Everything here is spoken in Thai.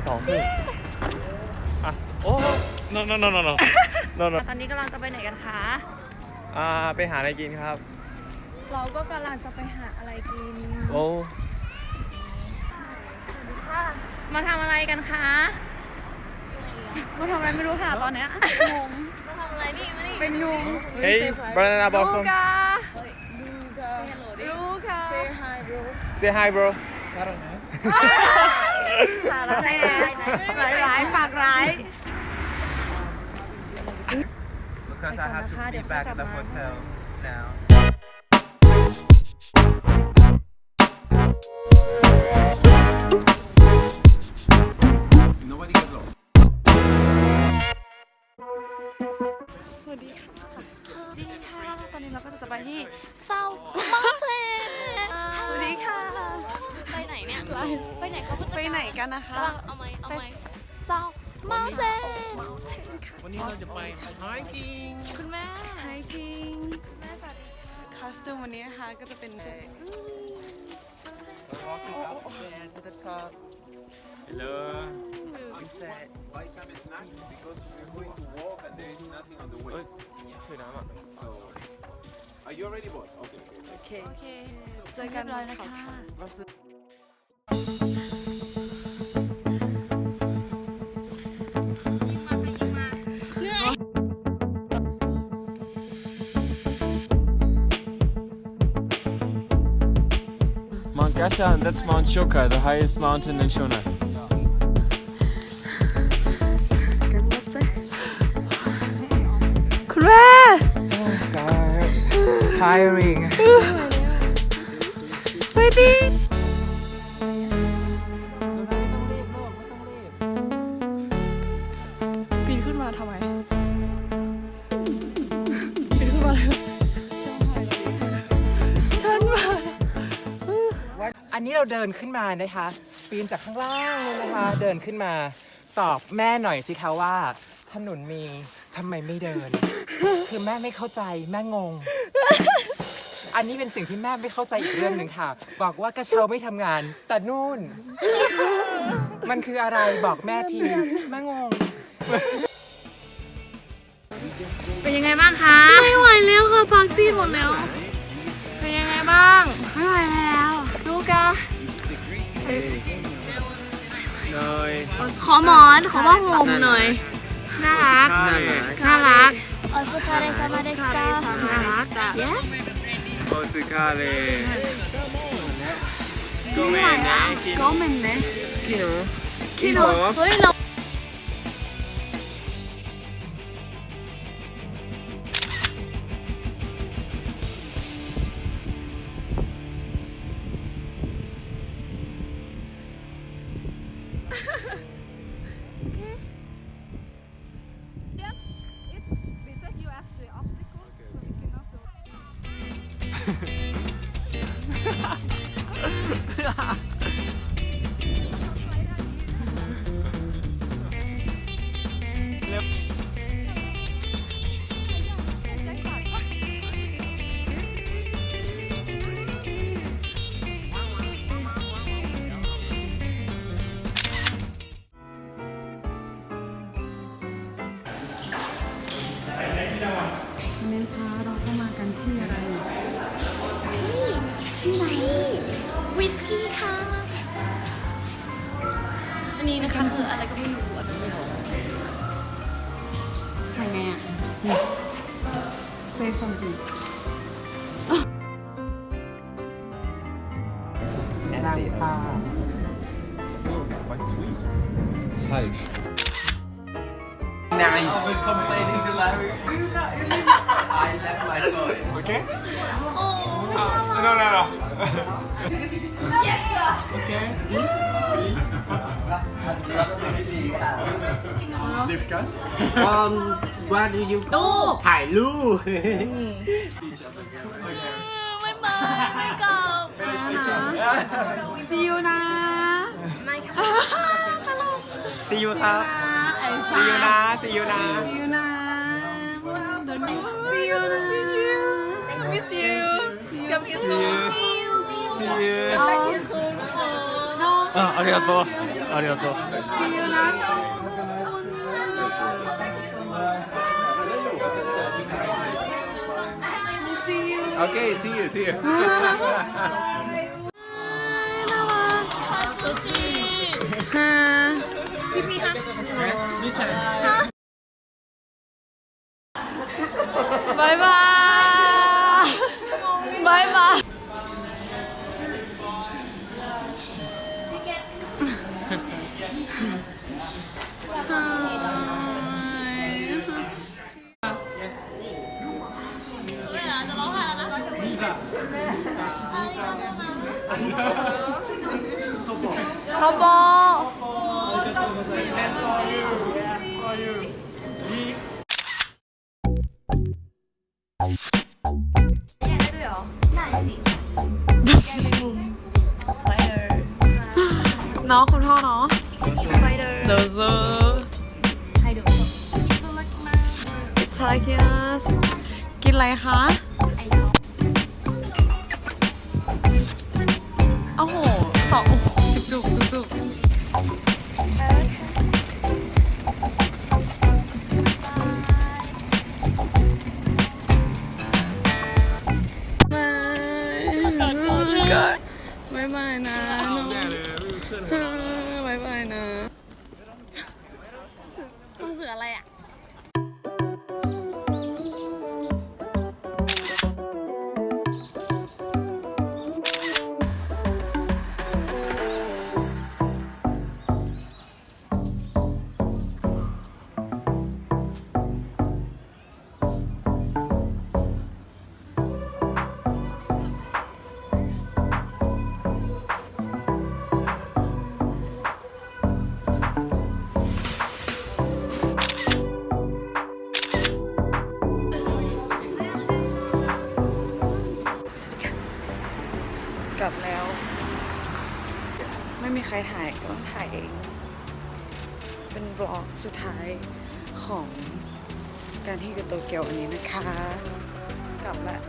2:30อ่ะโอ้ no no no no no no no ตอนนี้กำลังจะไปไหนกันคะ ไปหาอะไรกินครับ เราก็กำลังจะไปหาอะไรกิน โอ้ มาทำอะไรกันคะ มาทำอะไรไม่รู้ค่ะตอนเนี้ยงง มาทำอะไรนี่มานี่เป็นยุง Hey banana blossom ลูกาลูกา Say hi bro say hi bro สารแหน่ร้ายปากร้าย Because I have to be back at the hotel now. Nobody get lost. สวัสดีค่ะตอนนี้เราก็จะไปที่เซามาเซสวัสดีค่ะ ไปไหนเนี่ย ไปไหนเขา ไปไหนกันนะคะ เอาไหม ไปเซามาเซค่ะ วันนี้เราจะไป hiking คุณแม่ไฮกิ้งคอสตูมวันนี้นะคะก็จะเป็น Walking up there to the top. Hello We said, buy some snacks because we're going to walk and there is nothing on the way. ช่วยน้ำอ่ะ So, are you already bought? Okay. โอเค โอเค เจอกัน เรียบร้อยแล้วค่ะ เราซื้อ Mount Gashan, that's Mount Shoka, the highest mountain in Shona. คุณแม่ Tiring. ไปดิปีนขึ้นมาทำไมปีนขึ้นมาเลยฉันมา อันนี้เราเดินขึ้นมานะคะ ปีนจากข้างล่างเลยนะคะ เดินขึ้นมาตอบแม่หน่อยสิคะว่าถนนมีทำไมไม่เดิน คือแม่ไม่เข้าใจแม่งง อันนี้เป็นสิ่งที่แม่ไม่เข้าใจอีกเรื่องหนึ่งค่ะ บอกว่ากระเช้าไม่ทำงาน แต่นู่น มันคืออะไรบอกแม่ทีแม่งง เป็นยังไงบ้างคะ ไม่ไหวแล้วค่ะพักซีดหมดแล้ว เป็นยังไงบ้าง ไม่ไหวแล้ว ลูกา ขอหมอนขอผ้าห่มหน่อย น่ารัก Hi. น่ารัก お疲れ様でした น่ารัก Yes Otsukare. Gomen ne. ก็เมนเนะ Kino. เฮ้ยเรา วันนี้คะเราก็มากันที่อะไร ที่วิสกี้ค่ะ อันนี้นะคะคืออะไรก็ไม่รู้อ่ะ ใครไงอ่ะเซย์ซัมติง สร้างภาพ Falsch. nice I've been complaining to Larry. I left my phone. Okay? No, no, no. Difficult? what do you ดู ถ่ายรูป ไม่มาไม่กลับ ซีอูนะ see you ครับ see you นะ see you นะ ซีอูนะซีอูนะ miss you come here soon See you. come back here soon no ありがとう。あありがとう。 Okay, see you, see you. บายบายบายบาย ทบเนาะคุณพ่อเนาะเดี๋ยวซื้อให้ดูชาเคียสกินอะไรคะโอ้โหสองจุกบายบายนะน้องบายบายนะต้องเสืออะไรอ่ะกลับแล้ว ไม่มีใครถ่ายก็ต้องถ่ายเอง เป็นบล็อกสุดท้ายของการที่อยู่โตเกียวอันนี้นะคะ กลับแล้ว